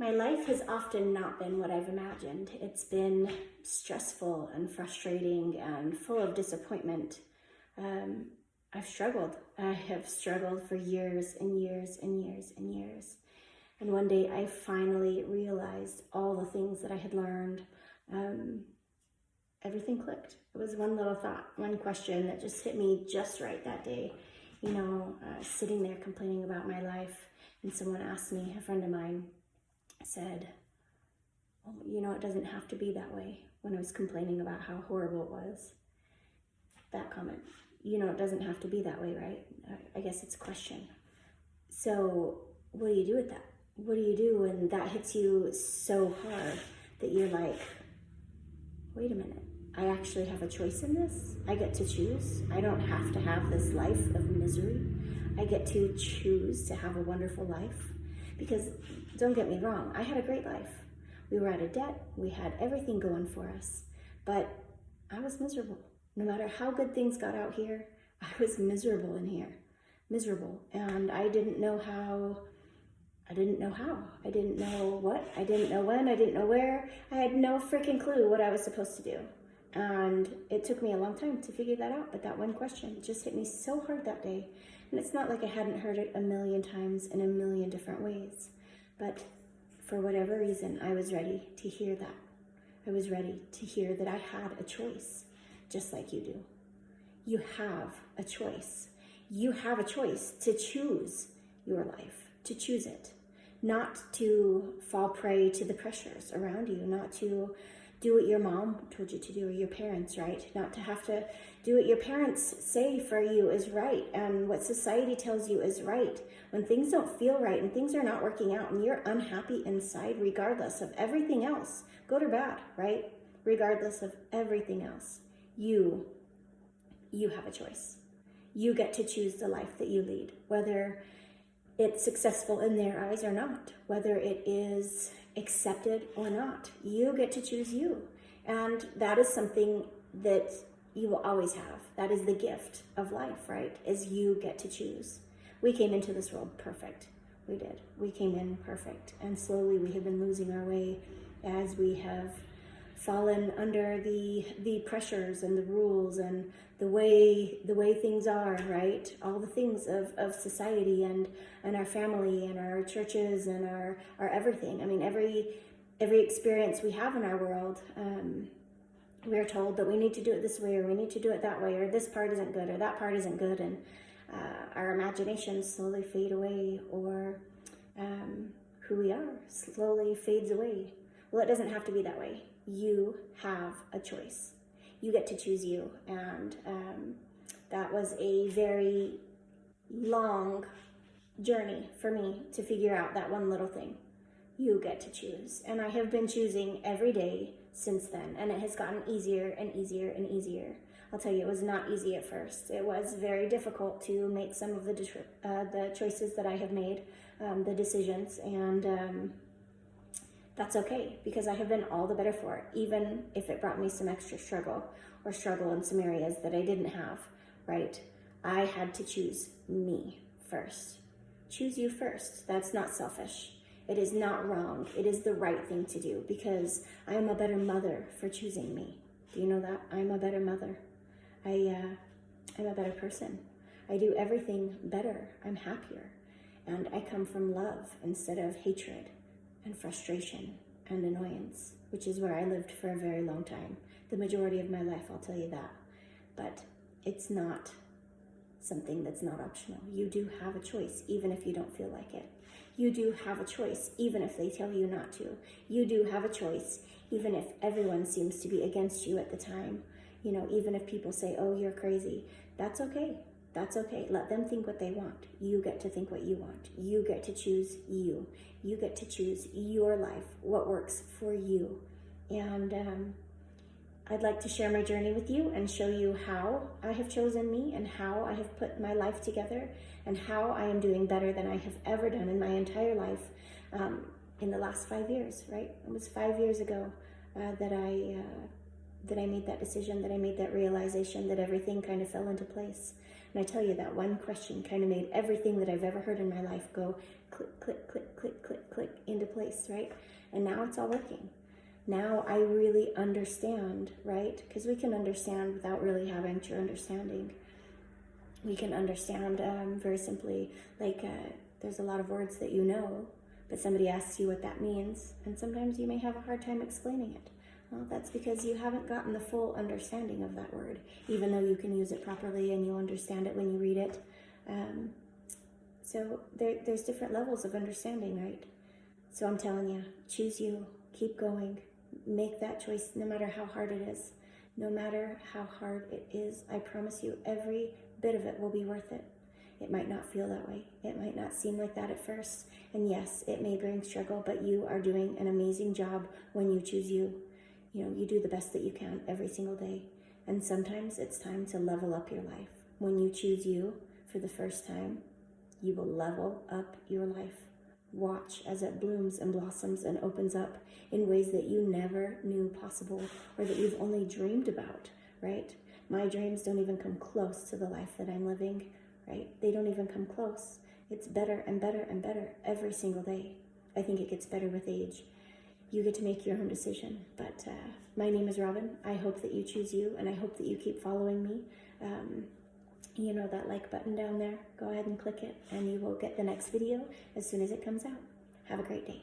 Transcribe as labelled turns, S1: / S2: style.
S1: My life has often not been what I've imagined. It's been stressful and frustrating and full of disappointment. I've struggled. I have struggled for years and years and years and years. And one day I finally realized all the things that I had learned. Everything clicked. It was one little thought, one question that just hit me just right that day. Sitting there complaining about my life, and someone asked me, a friend of mine said, well, it doesn't have to be that way, when I was complaining about how horrible it was. That comment, it doesn't have to be that way, right? I guess it's a question. So what do you do with that? What do you do when that hits you so hard that you're like, wait a minute, I actually have a choice in this? I get to choose. I don't have to have this life of misery. I get to choose to have a wonderful life. Because don't get me wrong, I had a great life. We were out of debt. We had everything going for us. But I was miserable. No matter how good things got out here, I was miserable in here. Miserable. And I didn't know how. I didn't know what. I didn't know when. I didn't know where. I had no freaking clue what I was supposed to do. And it took me a long time to figure that out. But that one question just hit me so hard that day. And it's not like I hadn't heard it a million times in a million different ways. But for whatever reason, I was ready to hear that. I was ready to hear that I had a choice, just like you do. You have a choice. You have a choice to choose your life, to choose it. Not to fall prey to the pressures around you, not to do what your mom told you to do, or your parents, right? Not to have to do what your parents say for you is right, and what society tells you is right. When things don't feel right and things are not working out and you're unhappy inside, regardless of everything else, good or bad, right? Regardless of everything else, you have a choice. You get to choose the life that you lead, whether it's successful in their eyes or not, whether it is accepted or not. You get to choose you. And that is something that you will always have. That is the gift of life, right? Is you get to choose. We came into this world perfect. We did. We came in perfect. And slowly we have been losing our way as we have fallen under the pressures and the rules and the way things are, right? All the things of society and our family and our churches and our everything. I mean, every experience we have in our world, we are told that we need to do it this way, or we need to do it that way, or this part isn't good, or that part isn't good, and our imaginations slowly fade away, or who we are slowly fades away. Well, it doesn't have to be that way. You have a choice. You get to choose you. And that was a very long journey for me to figure out that one little thing. You get to choose. And I have been choosing every day since then. And it has gotten easier and easier and easier. I'll tell you, it was not easy at first. It was very difficult to make some of the choices that I have made, the decisions. And that's okay, because I have been all the better for it, even if it brought me some extra struggle in some areas that I didn't have, right? I had to choose me first. Choose you first. That's not selfish. It is not wrong. It is the right thing to do, because I am a better mother for choosing me. Do you know that? I'm a better mother. I'm a better person. I do everything better. I'm happier. And I come from love instead of hatred and frustration and annoyance, which is where I lived for a very long time. The majority of my life, I'll tell you that. But it's not something that's not optional. You do have a choice, even if you don't feel like it. You do have a choice, even if they tell you not to. You do have a choice, even if everyone seems to be against you at the time. Even if people say, oh, you're crazy. That's okay. That's okay. Let them think what they want. You get to think what you want. You get to choose you. You get to choose your life, what works for you. And I'd like to share my journey with you and show you how I have chosen me and how I have put my life together and how I am doing better than I have ever done in my entire life in the last 5 years, right? It was 5 years ago that I made that decision, that I made that realization, that everything kind of fell into place. And I tell you, that one question kind of made everything that I've ever heard in my life go click, click, click, click, click, click into place, right? And now it's all working. Now I really understand, right? Because we can understand without really having true understanding. We can understand very simply, like there's a lot of words that you know, but somebody asks you what that means, and sometimes you may have a hard time explaining it. Well, that's because you haven't gotten the full understanding of that word, even though you can use it properly and you'll understand it when you read it. So there's different levels of understanding, right? So I'm telling you, choose you, keep going, make that choice no matter how hard it is. No matter how hard it is, I promise you, every bit of it will be worth it. It might not feel that way. It might not seem like that at first. And yes, it may bring struggle, but you are doing an amazing job when you choose you. You know, you do the best that you can every single day. And sometimes it's time to level up your life. When you choose you for the first time, you will level up your life. Watch as it blooms and blossoms and opens up in ways that you never knew possible or that you've only dreamed about, right? My dreams don't even come close to the life that I'm living, right? They don't even come close. It's better and better and better every single day. I think it gets better with age. You get to make your own decision. But my name is Robin. I hope that you choose you, and I hope that you keep following me. You know that like button down there? Go ahead and click it, and you will get the next video as soon as it comes out. Have a great day.